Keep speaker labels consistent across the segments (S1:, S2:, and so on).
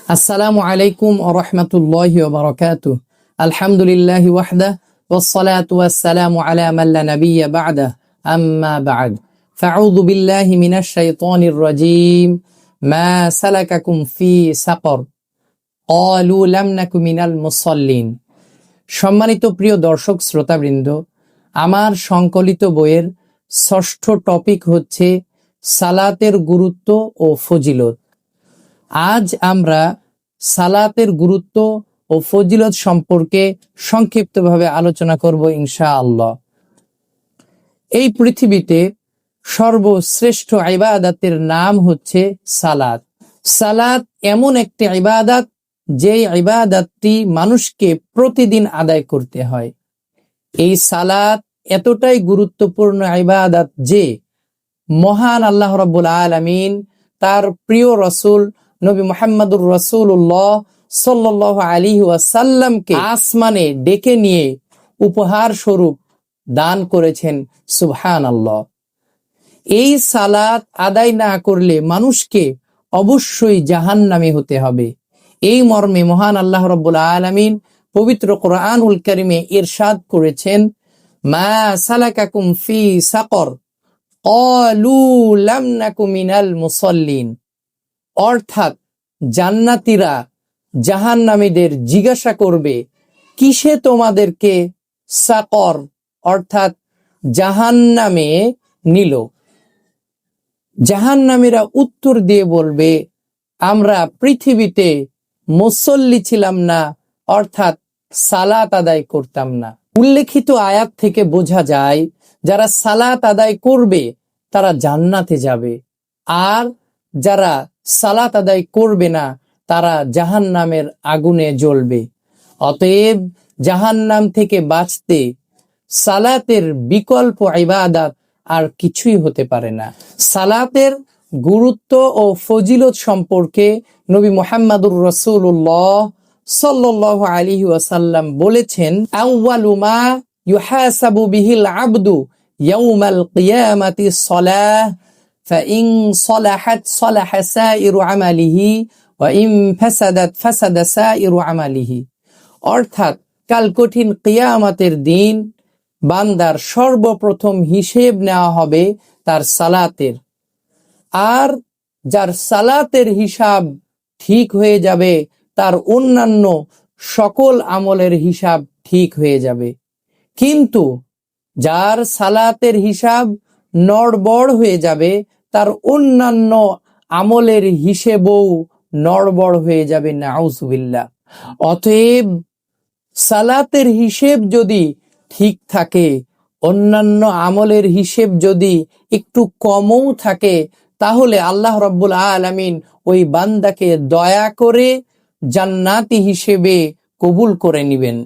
S1: আসসালামু আলাইকুম ওয়া রাহমাতুল্লাহি ওয়া বারাকাতুহু। আলহামদুলিল্লাহি ওয়াহদাহু ওয়াসসালাতু ওয়াসসালামু আলা মান লা নাবিয়্যা বা'দাহু আম্মা বা'দ। ফাআউযু বিল্লাহি মিনাশ শাইতানির রাজীম। মা সালাকাকুম ফি সাকর ক্বালু লাম নাকু মিনাল মুসাল্লিন। সম্মানিত প্রিয় দর্শক শ্রোতাবৃন্দ, আমার সংকলিত বইয়ের ষষ্ঠ টপিক হচ্ছে সালাতের গুরুত্ব ও ফজিলত। আজ আমরা সালাতের গুরুত্ব ও ফজিলত সম্পর্কে সংক্ষিপ্তভাবে আলোচনা করব ইনশাআল্লাহ। এই পৃথিবীতে সর্বশ্রেষ্ঠ ইবাদতের নাম হচ্ছে সালাত। সালাত এমন একটি ইবাদত যে ইবাদতটি মানুষকে প্রতিদিন আদায় করতে হয়। এই সালাত এতটাই গুরুত্বপূর্ণ ইবাদত যে মহান আল্লাহ রাব্বুল আলামিন তার প্রিয় রাসূল নবী মুহাম্মদুর রাসূলুল্লাহ সাল্লাল্লাহু আলাইহি ওয়াসাল্লামকে আসমানে ডেকে নিয়ে উপহার স্বরূপ দান করেছেন। সুবহানাল্লাহ। এই সালাত আদায় না করলে মানুষকে অবশ্যই জাহান্নামী হতে হবে। এই মর্মে মহান আল্লাহ রাব্বুল আলামিন পবিত্র কোরআনুল কারীমে ইরশাদ করেছেন, মা সালাকাকুম ফি সাকর ক্বালু লাম নাকু মিনাল মুসাল্লিন। অর্থাৎ জান্নাতীরা জাহান্নামীদের জিজ্ঞাসা করবে, কিসে তোমাদেরকে সাকর অর্থাৎ জাহান্নামে নিল? জাহান্নামীরা উত্তর দিয়ে বলবে, আমরা পৃথিবীতে মুসল্লি ছিলাম না, অর্থাৎ সালাত আদায় করতাম না। উল্লেখিত আয়াত থেকে বোঝা যায় যারা সালাত আদায় করবে তারা জান্নাতে যাবে, আর যারা সালাত আদায় করবে না তারা জাহান্নামের আগুনে জ্বলবে। অতএব জাহান্নাম থেকে বাঁচতে সালাতের বিকল্প ইবাদত আর কিছুই হতে পারে না। সালাতের গুরুত্ব ও ফজিলত সম্পর্কে নবী মুহাম্মদুর রাসূলুল্লাহ সাল্লাল্লাহু আলাইহি ওয়াসাল্লাম বলেছেন, আউয়ালু মা ইউহাসাবু বিহিল আবদু ইয়াউমাল কিয়ামাতি সলাহ ফাইন সলাহাত সলাহা সাইরু আমালিহি ওয়া ইন ফাসাদাত ফাসাদা সাইরু আমালিহি। অর্থাৎ কাল কঠিন কিয়ামতের দিন বান্দার সর্বপ্রথম হিসেব নেওয়া হবে তার সালাতের, আর যার সালাতের হিসাব ঠিক হয়ে যাবে তার অন্যান্য সকল আমলের হিসাব ঠিক হয়ে যাবে। কিন্তু যার সালাতের হিসাব নড়বড় হয়ে যাবে তার অন্যান্য আমলের হিসেবও নড়বড় হয়ে যাবে, নাউজুবিল্লাহ। অতএব সালাতের হিসেব যদি ঠিক থাকে, অন্যান্য আমলের হিসেব যদি একটু কমও থাকে, তাহলে আল্লাহ রাব্বুল আলামিন ওই বান্দাকে দয়া করে জান্নাতি হিসেবে কবুল করে নেবেন।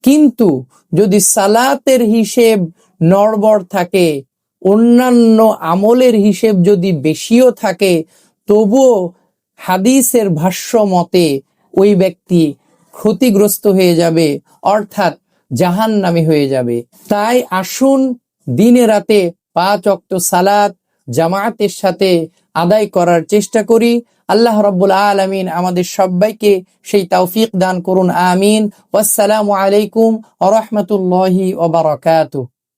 S1: কিন্তু যদি সালাতের হিসেব নড়বড় থাকে, অন্যান্য আমলের হিসেব যদি বেশিও থাকে, তবুও হাদিসের ভাষ্য মতে ওই ব্যক্তি ক্ষতিগ্রস্ত হয়ে যাবে, অর্থাৎ জাহান্নামী হয়ে যাবে। তাই আসুন দিনে রাতে 5 ওয়াক্ত সালাত জামাতের সাথে আদায় করার চেষ্টা করি। আল্লাহ রাব্বুল আলামিন আমাদের সবাইকে সেই তৌফিক দান করুন, আমিন। ওয়াসসালামু আলাইকুম ওয়া রাহমাতুল্লাহি ওয়া বারাকাতুহু।